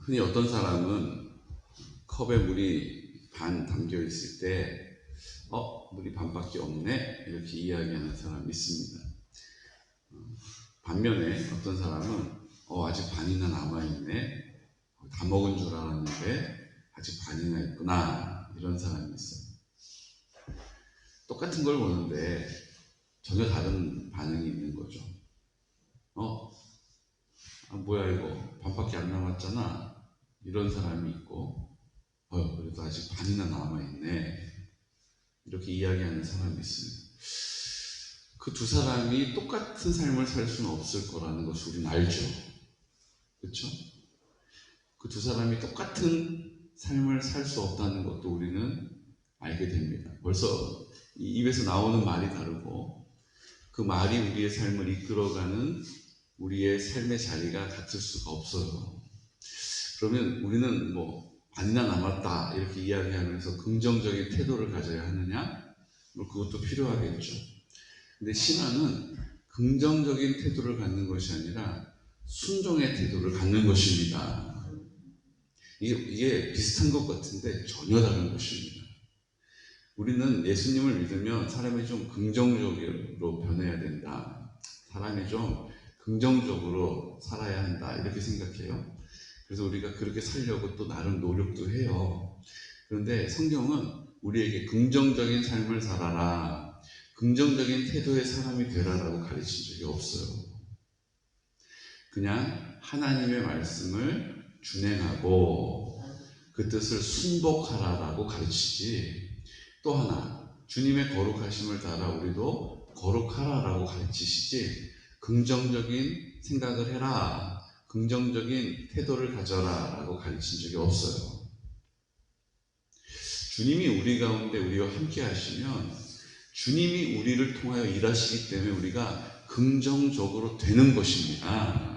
흔히 어떤 사람은 컵에 물이 반 담겨 있을 때 물이 반밖에 없네 이렇게 이야기하는 사람이 있습니다. 반면에 어떤 사람은 아직 반이나 남아있네, 다 먹은 줄 알았는데 아직 반이나 있구나, 이런 사람이 있어요. 똑같은 걸 보는데 전혀 다른 반응이 있는 거죠. 뭐야 이거 반밖에 안 남았잖아, 이런 사람이 있고, 그래도 아직 반이나 남아있네, 이렇게 이야기하는 사람이 있습니다. 그 두 사람이 똑같은 삶을 살 수는 없을 거라는 것을 우리는 알죠. 그렇죠? 그 두 사람이 똑같은 삶을 살 수 없다는 것도 우리는 알게 됩니다. 벌써 입에서 나오는 말이 다르고 그 말이 우리의 삶을 이끌어가는 우리의 삶의 자리가 같을 수가 없어요. 그러면 우리는 반이나 남았다 이렇게 이야기하면서 긍정적인 태도를 가져야 하느냐? 그것도 필요하겠죠. 근데 신앙은 긍정적인 태도를 갖는 것이 아니라 순종의 태도를 갖는 것입니다. 이게 비슷한 것 같은데 전혀 다른 것입니다. 우리는 예수님을 믿으면 사람이 좀 긍정적으로 변해야 된다, 사람이 좀 긍정적으로 살아야 한다, 이렇게 생각해요. 그래서 우리가 그렇게 살려고 또 나름 노력도 해요. 그런데 성경은 우리에게 긍정적인 삶을 살아라, 긍정적인 태도의 사람이 되라라고 가르친 적이 없어요. 그냥 하나님의 말씀을 준행하고 그 뜻을 순복하라라고 가르치지, 또 하나 주님의 거룩하심을 따라 우리도 거룩하라라고 가르치시지, 긍정적인 생각을 해라, 긍정적인 태도를 가져라 라고 가르친 적이 없어요. 주님이 우리 가운데 우리와 함께 하시면 주님이 우리를 통하여 일하시기 때문에 우리가 긍정적으로 되는 것입니다.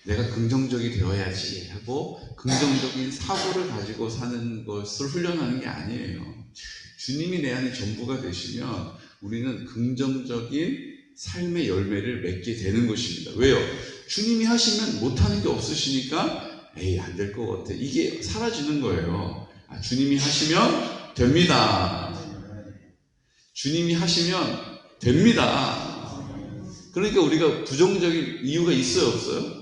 내가 긍정적이 되어야지 하고 긍정적인 사고를 가지고 사는 것을 훈련하는 게 아니에요. 주님이 내 안에 전부가 되시면 우리는 긍정적인 삶의 열매를 맺게 되는 것입니다. 왜요? 주님이 하시면 못하는 게 없으시니까 안 될 것 같아, 이게 사라지는 거예요. 주님이 하시면 됩니다. 주님이 하시면 됩니다. 그러니까 우리가 부정적인 이유가 있어요, 없어요?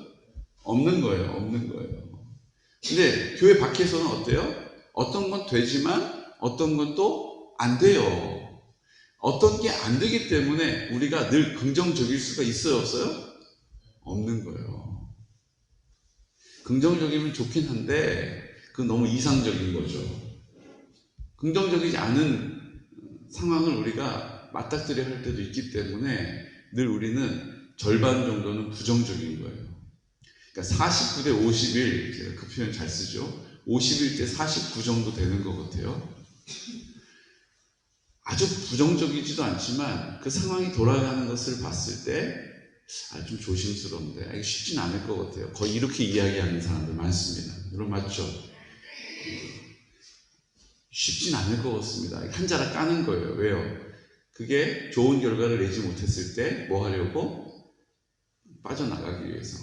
없는 거예요. 없는 거예요. 근데 교회 밖에서는 어때요? 어떤 건 되지만 어떤 건 또 안 돼요. 어떤 게 안 되기 때문에 우리가 늘 긍정적일 수가 있어요, 없어요? 없는 거예요. 긍정적이면 좋긴 한데 그건 너무 이상적인 거죠. 긍정적이지 않은 상황을 우리가 맞닥뜨려 할 때도 있기 때문에 늘 우리는 절반 정도는 부정적인 거예요. 그러니까 49대 51, 제가 그 표현 잘 쓰죠. 51대 49 정도 되는 것 같아요. 아주 부정적이지도 않지만 그 상황이 돌아가는 것을 봤을 때 좀 조심스러운데 이게 쉽진 않을 것 같아요. 거의 이렇게 이야기하는 사람들 많습니다. 여러분 맞죠? 쉽진 않을 것 같습니다. 한자락 까는 거예요. 왜요? 그게 좋은 결과를 내지 못했을 때 뭐 하려고? 빠져나가기 위해서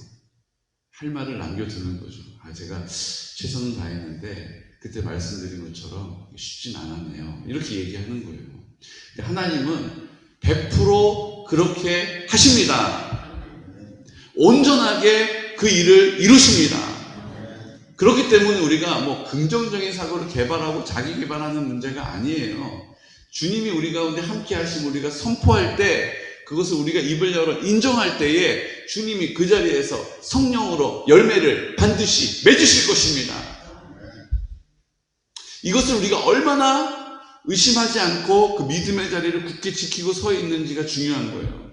할 말을 남겨두는 거죠. 제가 최선을 다했는데 그때 말씀드린 것처럼 쉽진 않았네요, 이렇게 얘기하는 거예요. 하나님은 100% 그렇게 하십니다. 온전하게 그 일을 이루십니다. 그렇기 때문에 우리가 긍정적인 사고를 개발하고 자기 개발하는 문제가 아니에요. 주님이 우리 가운데 함께 하시고 우리가 선포할 때, 그것을 우리가 입을 열어 인정할 때에 주님이 그 자리에서 성령으로 열매를 반드시 맺으실 것입니다. 이것을 우리가 얼마나 의심하지 않고 그 믿음의 자리를 굳게 지키고 서 있는지가 중요한 거예요.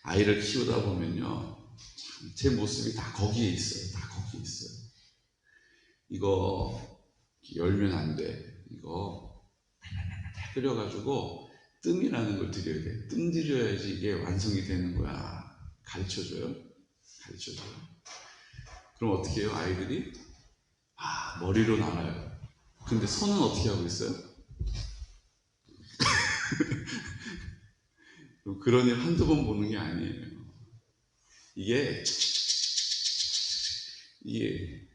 아이를 키우다 보면요, 제 모습이 다 거기에 있어요. 다 거기에 있어요. 이거 열면 안 돼. 이거 끓여가지고 뜸이라는 걸 들여야 돼. 뜸 들여야지 이게 완성이 되는 거야. 가르쳐줘요. 그럼 어떻게 해요? 아이들이 머리로 나가요. 근데 손은 어떻게 하고 있어요? 그런 일 한두 번 보는 게 아니에요. 이게 이게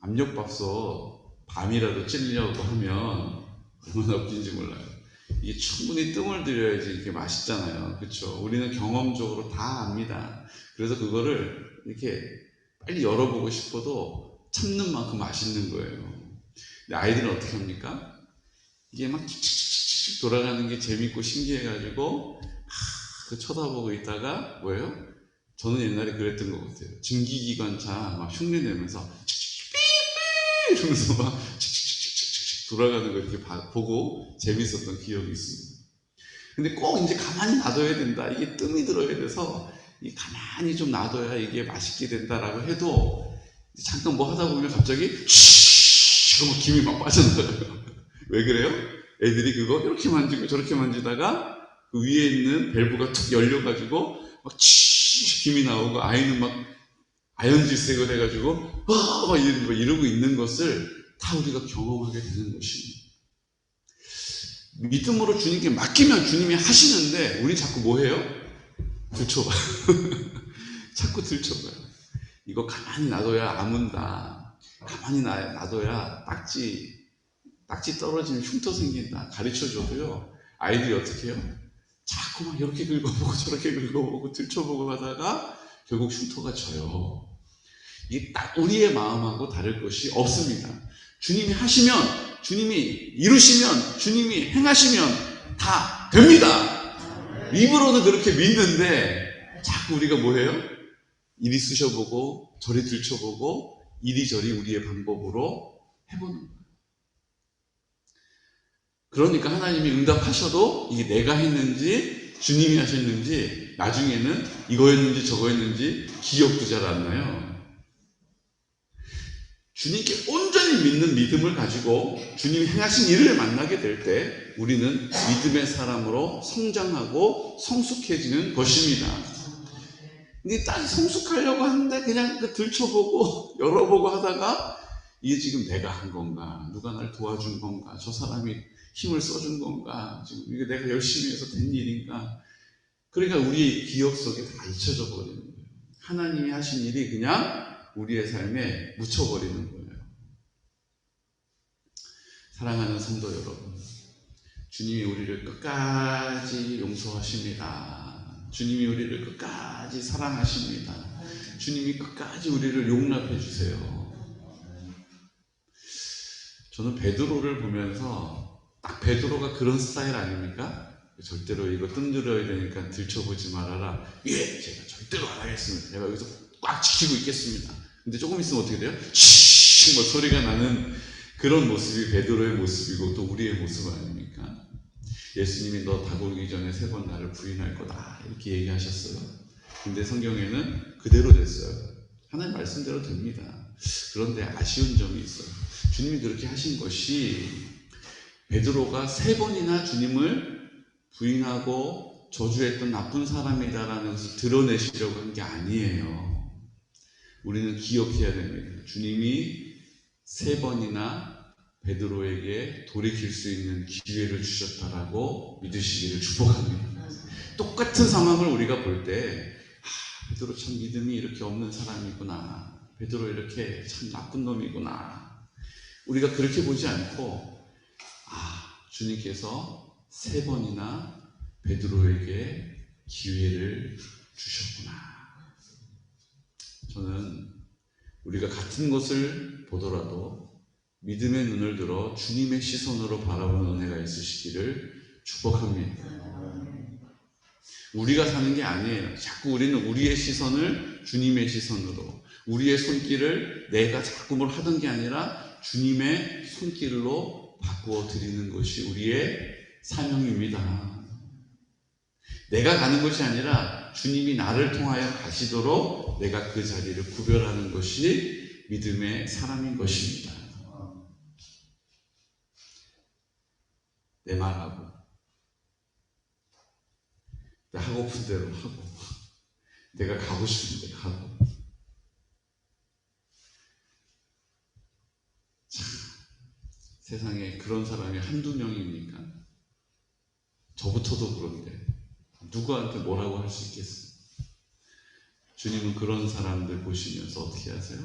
압력밥솥 밤이라도 찌려고 하면 얼마나 웃긴지 몰라요. 이게 충분히 뜸을 들여야지 이렇게 맛있잖아요. 그렇죠? 우리는 경험적으로 다 압니다. 그래서 그거를 이렇게 빨리 열어보고 싶어도 참는 만큼 맛있는 거예요. 근데 아이들은 어떻게 합니까? 이게 막 칙칙칙칙 돌아가는 게 재밌고 신기해가지고 그 쳐다보고 있다가 뭐예요? 저는 옛날에 그랬던 것 같아요. 증기기관차 막 흉내 내면서 삐삐 이러면서 막 칙칙칙칙칙 돌아가는 거 이렇게 보고 재밌었던 기억이 있습니다. 근데 꼭 이제 가만히 놔둬야 된다. 이게 뜸이 들어야 돼서 가만히 좀 놔둬야 이게 맛있게 된다라고 해도 잠깐 뭐 하다 보면 갑자기 그러면 김이 막 빠져나가요. 왜 그래요? 애들이 그거 이렇게 만지고 저렇게 만지다가 그 위에 있는 밸브가 툭 열려가지고 막 김이 나오고 아이는 막 아연질색을 해가지고 막 이러고 있는 것을 다 우리가 경험하게 되는 것입니다. 믿음으로 주님께 맡기면 주님이 하시는데 우리 자꾸 뭐 해요? 들춰봐요. 자꾸 들춰봐요. 이거 가만히 놔둬야 아문다. 가만히 놔둬야 딱지 떨어지면 흉터 생긴다. 가르쳐줘도요. 아이들이 어떻게 해요? 자꾸 막 이렇게 긁어보고 저렇게 긁어보고 들춰보고 하다가 결국 흉터가 져요. 이게 딱 우리의 마음하고 다를 것이 없습니다. 주님이 하시면, 주님이 이루시면, 주님이 행하시면 다 됩니다. 입으로는 그렇게 믿는데 자꾸 우리가 뭐해요? 이리 쑤셔보고 저리 들춰보고 이리저리 우리의 방법으로 해보는 거예요. 그러니까 하나님이 응답하셔도 이게 내가 했는지 주님이 하셨는지 나중에는 이거였는지 저거였는지 기억도 잘 안 나요. 주님께 온전히 믿는 믿음을 가지고 주님이 행하신 일을 만나게 될 때 우리는 믿음의 사람으로 성장하고 성숙해지는 것입니다. 근데 딱 성숙하려고 하는데 그냥 들춰보고 열어보고 하다가 이게 지금 내가 한 건가? 누가 날 도와준 건가? 저 사람이 힘을 써준 건가? 지금 이게 내가 열심히 해서 된 일인가? 그러니까 우리 기억 속에 다 잊혀져 버리는 거예요. 하나님이 하신 일이 그냥 우리의 삶에 묻혀버리는 거예요. 사랑하는 성도 여러분, 주님이 우리를 끝까지 용서하십니다. 주님이 우리를 끝까지 사랑하십니다. 주님이 끝까지 우리를 용납해 주세요. 저는 베드로를 보면서 딱 베드로가 그런 스타일 아닙니까? 절대로 이거 뜸들여야 되니까 들춰보지 말아라. 예, 제가 절대로 안 하겠습니다. 제가 여기서 꽉 지키고 있겠습니다. 근데 조금 있으면 어떻게 돼요? 뭐 소리가 나는 그런 모습이 베드로의 모습이고 또 우리의 모습 아닙니까? 예수님이 너 다구르기 전에 3번 나를 부인할 거다 이렇게 얘기하셨어요. 근데 성경에는 그대로 됐어요. 하나님 말씀대로 됩니다. 그런데 아쉬운 점이 있어요. 주님이 그렇게 하신 것이 베드로가 3번이나 주님을 부인하고 저주했던 나쁜 사람이다라는 것을 드러내시려고 한 게 아니에요. 우리는 기억해야 됩니다. 주님이 3번이나 베드로에게 돌이킬 수 있는 기회를 주셨다라고 믿으시기를 축복합니다. 똑같은 상황을 우리가 볼 때 베드로 참 믿음이 이렇게 없는 사람이구나. 베드로 이렇게 참 나쁜 놈이구나. 우리가 그렇게 보지 않고 주님께서 3번이나 베드로에게 기회를 주셨구나. 저는 우리가 같은 것을 보더라도 믿음의 눈을 들어 주님의 시선으로 바라보는 은혜가 있으시기를 축복합니다. 우리가 사는 게 아니에요. 자꾸 우리는 우리의 시선을 주님의 시선으로, 우리의 손길을 내가 자꾸 뭘 하던 게 아니라 주님의 손길로 바꾸어 드리는 것이 우리의 사명입니다. 내가 가는 것이 아니라 주님이 나를 통하여 가시도록 내가 그 자리를 구별하는 것이 믿음의 사람인 것입니다. 내 말하고 내 하고픈 대로 하고 내가 가고 싶은 대로 하고 참, 세상에 그런 사람이 한두 명입니까? 저부터도 그런데 누구한테 뭐라고 할 수 있겠어요? 주님은 그런 사람들 보시면서 어떻게 하세요?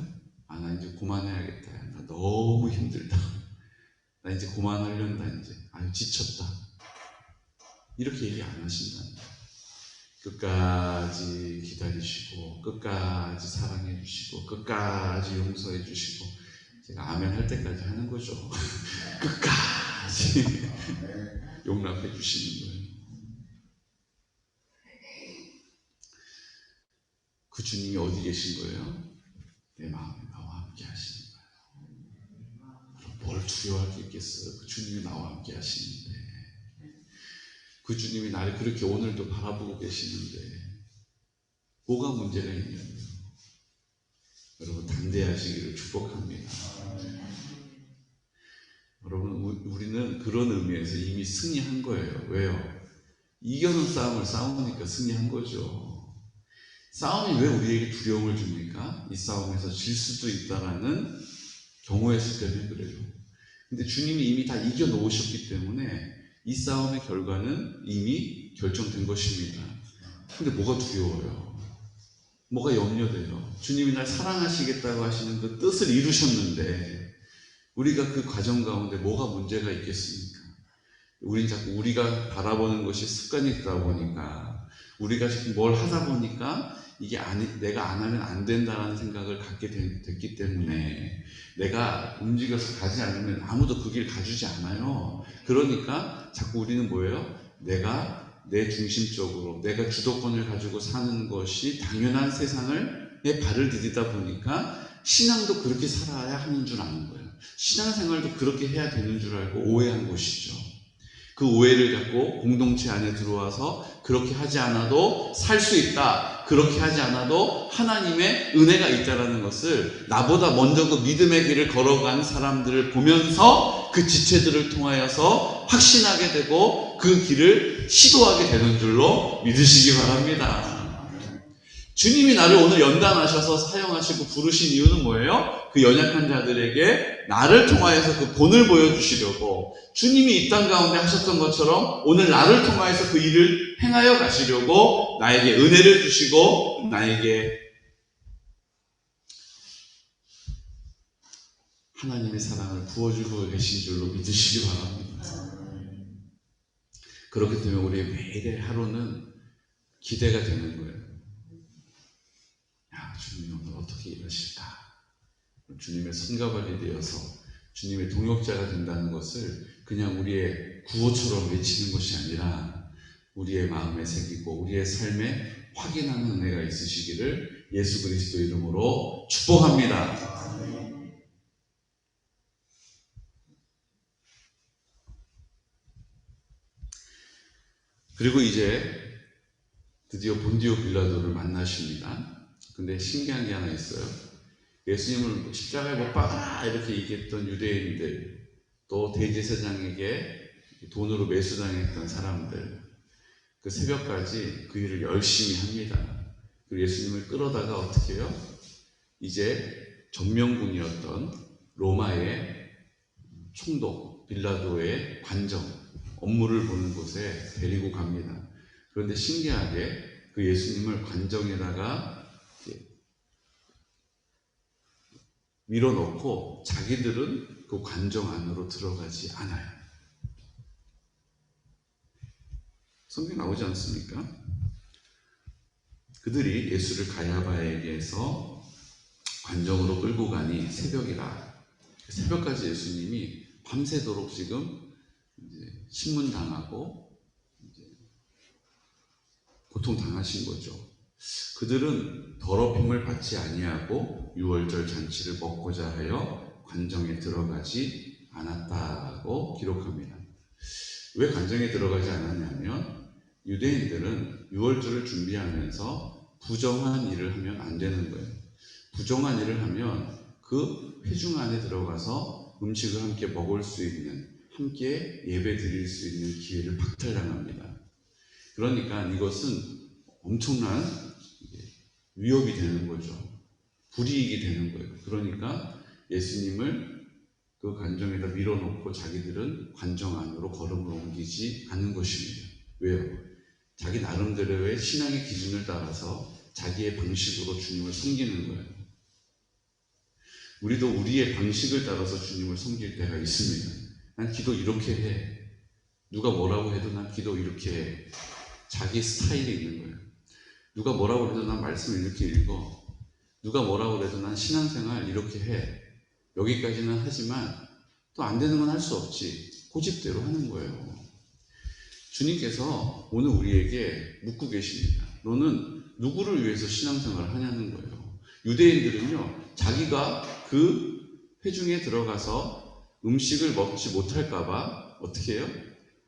나 이제 그만해야겠다. 나 너무 힘들다. 나 이제 그만하려다. 이제 지쳤다. 이렇게 얘기 안 하신다는 거예요. 끝까지 기다리시고, 끝까지 사랑해 주시고, 끝까지 용서해 주시고, 제가 아멘 할 때까지 하는 거죠. 끝까지 용납해 주시는 거예요. 그 주님이 어디 계신 거예요? 내 마음에 나와 함께 하시는 거예요. 그럼 뭘 두려워할 게 있겠어요? 그 주님이 나와 함께 하시는데, 그 주님이 나를 그렇게 오늘도 바라보고 계시는데 뭐가 문제가 있냐고요. 여러분, 담대하시기를 축복합니다. 여러분, 우리는 그런 의미에서 이미 승리한 거예요. 왜요? 이겨는 싸움을 싸우니까 승리한 거죠. 싸움이 왜 우리에게 두려움을 줍니까? 이 싸움에서 질 수도 있다라는 경우였을 때문에 그래요. 근데 주님이 이미 다 이겨놓으셨기 때문에 이 싸움의 결과는 이미 결정된 것입니다. 근데 뭐가 두려워요? 뭐가 염려돼요? 주님이 날 사랑하시겠다고 하시는 그 뜻을 이루셨는데 우리가 그 과정 가운데 뭐가 문제가 있겠습니까? 우린 자꾸 우리가 바라보는 것이 습관이 되다 보니까, 우리가 지금 뭘 하다 보니까 이게 내가 안 하면 안 된다는 생각을 갖게 됐기 때문에 내가 움직여서 가지 않으면 아무도 그 길 가주지 않아요. 그러니까 자꾸 우리는 뭐예요? 내가 내 중심적으로 내가 주도권을 가지고 사는 것이 당연한 세상에 발을 디디다 보니까 신앙도 그렇게 살아야 하는 줄 아는 거예요. 신앙생활도 그렇게 해야 되는 줄 알고 오해한 것이죠. 그 오해를 갖고 공동체 안에 들어와서 그렇게 하지 않아도 살 수 있다, 그렇게 하지 않아도 하나님의 은혜가 있다는 것을 나보다 먼저 그 믿음의 길을 걸어간 사람들을 보면서 그 지체들을 통하여서 확신하게 되고 그 길을 시도하게 되는 줄로 믿으시기 바랍니다. 주님이 나를 오늘 연단하셔서 사용하시고 부르신 이유는 뭐예요? 그 연약한 자들에게 나를 통하여서 그 본을 보여주시려고, 주님이 이 땅 가운데 하셨던 것처럼 오늘 나를 통하여서 그 일을 행하여 가시려고 나에게 은혜를 주시고 나에게 하나님의 사랑을 부어주고 계신 줄로 믿으시기 바랍니다. 그렇기 때문에 우리의 매일의 하루는 기대가 되는 거예요. 주님이 오늘 어떻게 일하실까? 주님의 손가발이 되어서 주님의 동역자가 된다는 것을 그냥 우리의 구호처럼 외치는 것이 아니라 우리의 마음에 새기고 우리의 삶에 확인하는 은혜가 있으시기를 예수 그리스도 이름으로 축복합니다. 그리고 이제 드디어 본디오 빌라도를 만나십니다. 근데 신기한 게 하나 있어요. 예수님을 십자가에 못 박아라 이렇게 얘기했던 유대인들, 또 대제사장에게 돈으로 매수당했던 사람들, 그 새벽까지 그 일을 열심히 합니다. 그리고 예수님을 끌어다가 어떻게 해요? 이제 전명군이었던 로마의 총독 빌라도의 관정, 업무를 보는 곳에 데리고 갑니다. 그런데 신기하게 그 예수님을 관정에다가 밀어넣고 자기들은 그 관정 안으로 들어가지 않아요. 성경 나오지 않습니까? 그들이 예수를 가야바에게서 관정으로 끌고 가니 새벽이라. 새벽까지 예수님이 밤새도록 지금 신문당하고 고통당하신 거죠. 그들은 더럽힘을 받지 아니하고 유월절 잔치를 먹고자 하여 관정에 들어가지 않았다고 기록합니다. 왜 관정에 들어가지 않았냐면 유대인들은 유월절을 준비하면서 부정한 일을 하면 안 되는 거예요. 부정한 일을 하면 그 회중 안에 들어가서 음식을 함께 먹을 수 있는, 함께 예배 드릴 수 있는 기회를 박탈당합니다. 그러니까 이것은 엄청난 위협이 되는 거죠. 불이익이 되는 거예요. 그러니까 예수님을 그 관정에다 밀어놓고 자기들은 관정 안으로 걸음을 옮기지 않는 것입니다. 왜요? 자기 나름대로의 신앙의 기준을 따라서 자기의 방식으로 주님을 섬기는 거예요. 우리도 우리의 방식을 따라서 주님을 섬길 때가 있습니다. 난 기도 이렇게 해. 누가 뭐라고 해도 난 기도 이렇게 해. 자기 스타일이 있는 거예요. 누가 뭐라고 해도 난 말씀을 이렇게 읽어. 누가 뭐라고 해도 난 신앙생활 이렇게 해. 여기까지는 하지만 또 안 되는 건 할 수 없지. 고집대로 하는 거예요. 주님께서 오늘 우리에게 묻고 계십니다. 너는 누구를 위해서 신앙생활을 하냐는 거예요. 유대인들은요, 자기가 그 회중에 들어가서 음식을 먹지 못할까봐 어떻게 해요?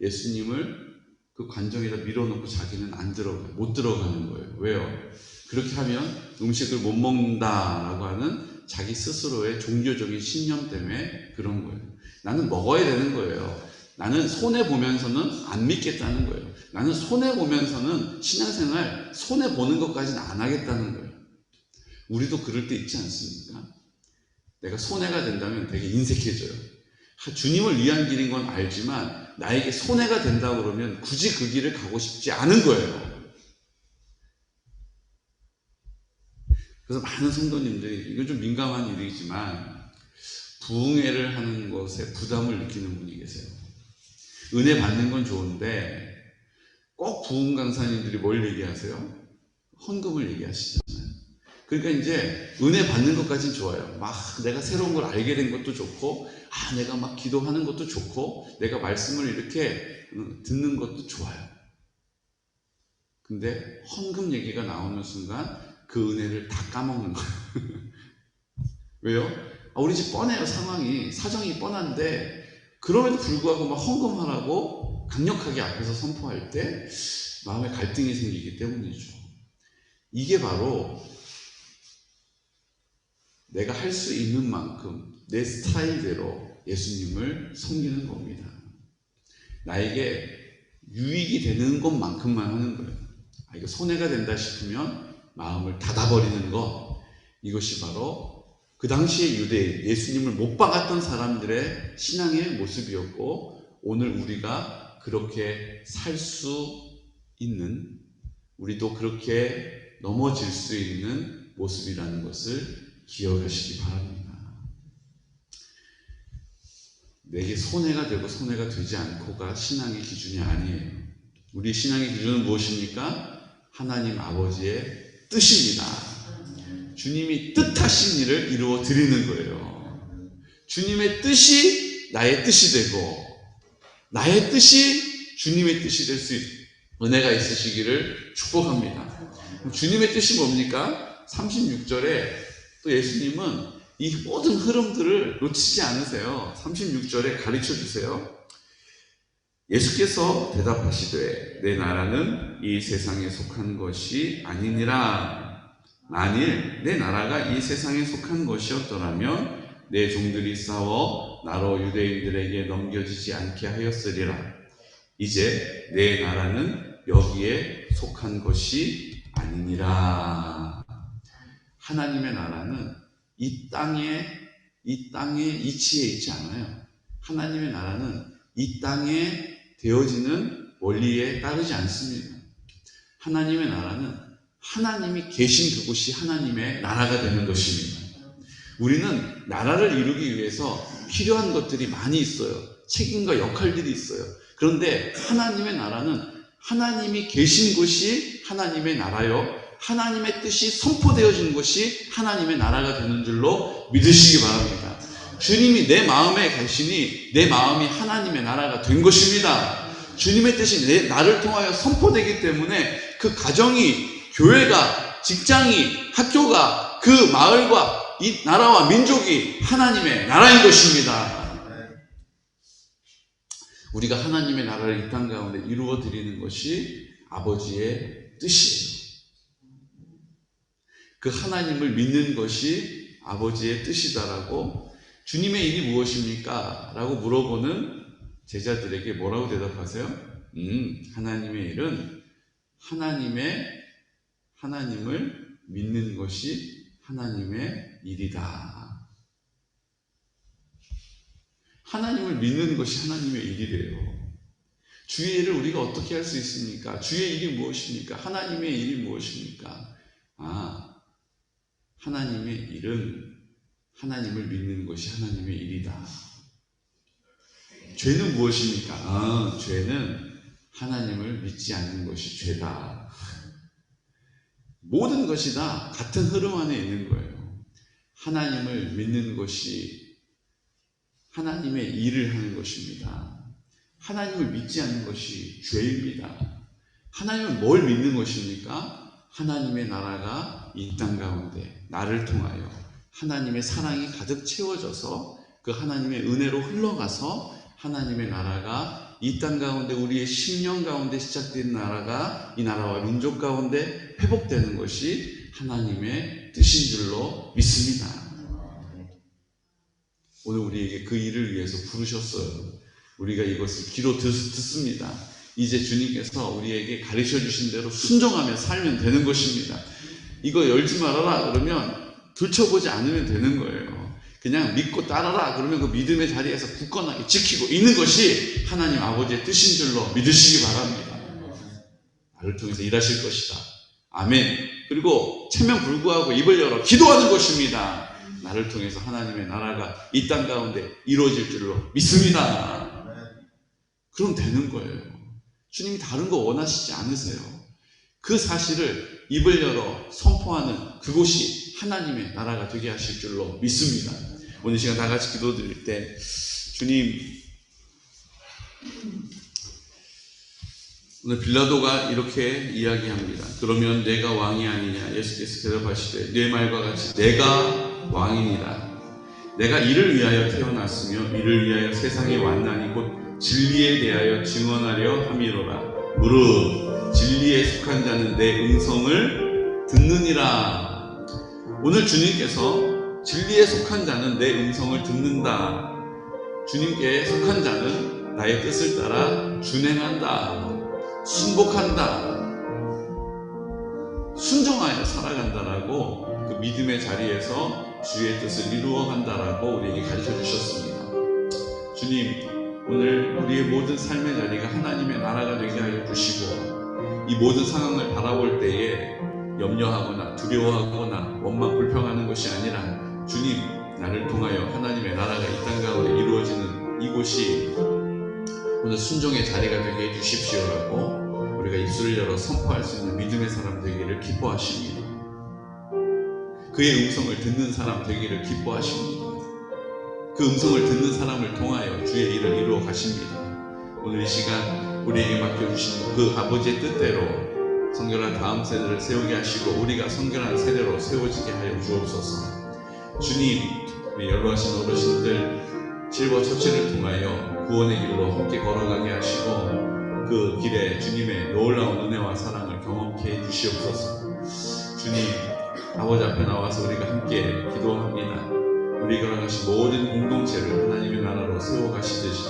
예수님을 그 관정에다 밀어놓고 자기는 안 들어가요. 못 들어가는 거예요. 왜요? 그렇게 하면 음식을 못 먹는다라고 하는 자기 스스로의 종교적인 신념 때문에 그런 거예요. 나는 먹어야 되는 거예요. 나는 손해보면서는 안 믿겠다는 거예요. 나는 손해보면서는 신앙생활 손해보는 것까지는 안 하겠다는 거예요. 우리도 그럴 때 있지 않습니까? 내가 손해가 된다면 되게 인색해져요. 주님을 위한 길인 건 알지만 나에게 손해가 된다고 그러면 굳이 그 길을 가고 싶지 않은 거예요. 그래서 많은 성도님들이, 이건 좀 민감한 일이지만 부흥회를 하는 것에 부담을 느끼는 분이 계세요. 은혜 받는 건 좋은데 꼭 부흥 강사님들이 뭘 얘기하세요? 헌금을 얘기하시잖아요. 그러니까 이제 은혜 받는 것까지는 좋아요. 막 내가 새로운 걸 알게 된 것도 좋고, 내가 막 기도하는 것도 좋고, 내가 말씀을 이렇게 듣는 것도 좋아요. 근데 헌금 얘기가 나오는 순간 그 은혜를 다 까먹는 거예요. 왜요? 우리 집 뻔해요. 상황이, 사정이 뻔한데 그럼에도 불구하고 막 헌금하라고 강력하게 앞에서 선포할 때 마음에 갈등이 생기기 때문이죠. 이게 바로 내가 할 수 있는 만큼 내 스타일대로 예수님을 섬기는 겁니다. 나에게 유익이 되는 것만큼만 하는 거예요. 이거 손해가 된다 싶으면 마음을 닫아버리는 것, 이것이 바로 그 당시의 유대인, 예수님을 못 박았던 사람들의 신앙의 모습이었고, 오늘 우리가 그렇게 살 수 있는, 우리도 그렇게 넘어질 수 있는 모습이라는 것을 기억하시기 바랍니다. 내게 손해가 되고 손해가 되지 않고가 신앙의 기준이 아니에요. 우리 신앙의 기준은 무엇입니까? 하나님 아버지의 뜻입니다. 주님이 뜻하신 일을 이루어 드리는 거예요. 주님의 뜻이 나의 뜻이 되고, 나의 뜻이 주님의 뜻이 될 수 있는 은혜가 있으시기를 축복합니다. 주님의 뜻이 뭡니까? 36절에 또 예수님은 이 모든 흐름들을 놓치지 않으세요. 36절에 가르쳐 주세요. 예수께서 대답하시되 내 나라는 이 세상에 속한 것이 아니니라. 만일 내 나라가 이 세상에 속한 것이었더라면 내 종들이 싸워 나로 유대인들에게 넘겨지지 않게 하였으리라. 이제 내 나라는 여기에 속한 것이 아니니라. 하나님의 나라는 이 땅에 이치에 있지 않아요. 하나님의 나라는 이 땅에 되어지는 원리에 따르지 않습니다. 하나님의 나라는 하나님이 계신 그곳이 하나님의 나라가 되는 것입니다. 우리는 나라를 이루기 위해서 필요한 것들이 많이 있어요. 책임과 역할들이 있어요. 그런데 하나님의 나라는 하나님이 계신 곳이 하나님의 나라요, 하나님의 뜻이 선포되어지는 것이 하나님의 나라가 되는 줄로 믿으시기 바랍니다. 주님이 내 마음에 계시니 내 마음이 하나님의 나라가 된 것입니다. 주님의 뜻이 나를 통하여 선포되기 때문에 그 가정이, 교회가, 직장이, 학교가, 그 마을과 이 나라와 민족이 하나님의 나라인 것입니다. 우리가 하나님의 나라를 이 땅 가운데 이루어 드리는 것이 아버지의 뜻이에요. 그 하나님을 믿는 것이 아버지의 뜻이다라고, 주님의 일이 무엇입니까? 라고 물어보는 제자들에게 뭐라고 대답하세요? 하나님의 일은 하나님을 믿는 것이 하나님의 일이다. 하나님을 믿는 것이 하나님의 일이래요. 주의 일을 우리가 어떻게 할 수 있습니까? 주의 일이 무엇입니까? 하나님의 일이 무엇입니까? 하나님의 일은 하나님을 믿는 것이 하나님의 일이다. 죄는 무엇입니까? 죄는 하나님을 믿지 않는 것이 죄다. 모든 것이 다 같은 흐름 안에 있는 거예요. 하나님을 믿는 것이 하나님의 일을 하는 것입니다. 하나님을 믿지 않는 것이 죄입니다. 하나님은 뭘 믿는 것입니까? 하나님의 나라가 이 땅 가운데 나를 통하여 하나님의 사랑이 가득 채워져서 그 하나님의 은혜로 흘러가서 하나님의 나라가 이 땅 가운데 우리의 심령 가운데 시작된 나라가 이 나라와 민족 가운데 회복되는 것이 하나님의 뜻인 줄로 믿습니다. 오늘 우리에게 그 일을 위해서 부르셨어요. 우리가 이것을 귀로 듣습니다. 이제 주님께서 우리에게 가르쳐 주신 대로 순종하며 살면 되는 것입니다. 이거 열지 말아라 그러면 들춰보지 않으면 되는 거예요. 그냥 믿고 따라라 그러면 그 믿음의 자리에서 굳건하게 지키고 있는 것이 하나님 아버지의 뜻인 줄로 믿으시기 바랍니다. 나를 통해서 일하실 것이다. 아멘. 그리고 체면불구하고 입을 열어 기도하는 것입니다. 나를 통해서 하나님의 나라가 이 땅 가운데 이루어질 줄로 믿습니다. 그럼 되는 거예요. 주님이 다른 거 원하시지 않으세요. 그 사실을 입을 열어 선포하는 그곳이 하나님의 나라가 되게 하실 줄로 믿습니다. 오늘 시간 다 같이 기도드릴 때 주님, 오늘 빌라도가 이렇게 이야기합니다. 그러면 내가 왕이 아니냐? 예수께서 대답하시되 내 말과 같이 내가 왕이니라. 내가 이를 위하여 태어났으며 이를 위하여 세상에 왔나니 곧 진리에 대하여 증언하려 함이로라. 무릇 진리에 속한 자는 내 음성을 듣느니라. 오늘 주님께서 진리에 속한 자는 내 음성을 듣는다. 주님께 속한 자는 나의 뜻을 따라 준행한다. 순복한다. 순종하여 살아간다라고 그 믿음의 자리에서 주의 뜻을 이루어간다라고 우리에게 가르쳐 주셨습니다. 주님, 오늘 우리의 모든 삶의 자리가 하나님의 나라가 되게 하여 주시고 이 모든 상황을 바라볼 때에 염려하거나 두려워하거나 원망 불평하는 것이 아니라 주님, 나를 통하여 하나님의 나라가 이 땅 가운데 이루어지는 이곳이 오늘 순종의 자리가 되게 해주십시오라고 우리가 입술을 열어 선포할 수 있는 믿음의 사람 되기를 기뻐하십니다. 그의 음성을 듣는 사람 되기를 기뻐하십니다. 그 음성을 듣는 사람을 통하여 주의 일을 이루어 가십니다. 오늘 이 시간 우리에게 맡겨주신 그 아버지의 뜻대로 성결한 다음 세대를 세우게 하시고 우리가 성결한 세대로 세워지게 하여 주옵소서. 주님, 우리 연로하신 어르신들 실버 처치를 통하여 구원의 길로 함께 걸어가게 하시고 그 길에 주님의 놀라운 은혜와 사랑을 경험케 해주시옵소서. 주님, 아버지 앞에 나와서 우리가 함께 기도합니다. 우리가 걸어가신 모든 공동체를 하나님의 나라로 세워가시듯이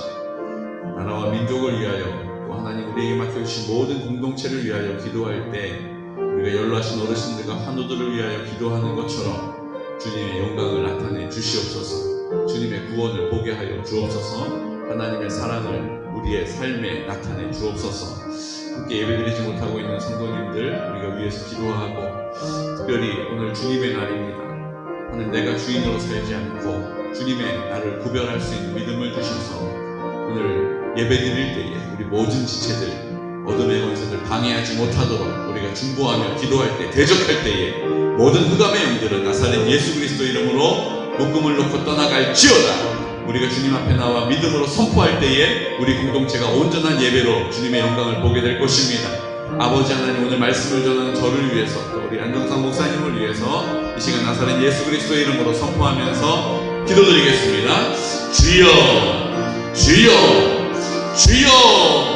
나라와 민족을 위하여 또 하나님 우리에게 맡겨주신 모든 공동체를 위하여 기도할 때 우리가 연로하신 어르신들과 환우들을 위하여 기도하는 것처럼 주님의 영광을 나타내 주시옵소서. 주님의 구원을 보게 하여 주옵소서. 하나님의 사랑을 우리의 삶에 나타내 주옵소서. 함께 예배드리지 못하고 있는 성도님들 우리가 위해서 기도하고 특별히 오늘 주님의 날입니다. 하나님, 내가 주인으로 살지 않고 주님의 나를 구별할 수 있는 믿음을 주셔서 오늘 예배드릴 때에 우리 모든 지체들 어둠의 권세들 방해하지 못하도록 우리가 중보하며 기도할 때 대적할 때에 모든 흑암의 영들은 나사렛 예수 그리스도 이름으로 묶음을 놓고 떠나갈지어다. 우리가 주님 앞에 나와 믿음으로 선포할 때에 우리 공동체가 온전한 예배로 주님의 영광을 보게 될 것입니다. 아버지 하나님, 오늘 말씀을 전하는 저를 위해서 또 우리 안정상 목사님을 위해서 이 시간 나사렛 예수 그리스도 이름으로 선포하면서 기도드리겠습니다. 주여, 주여, 주여.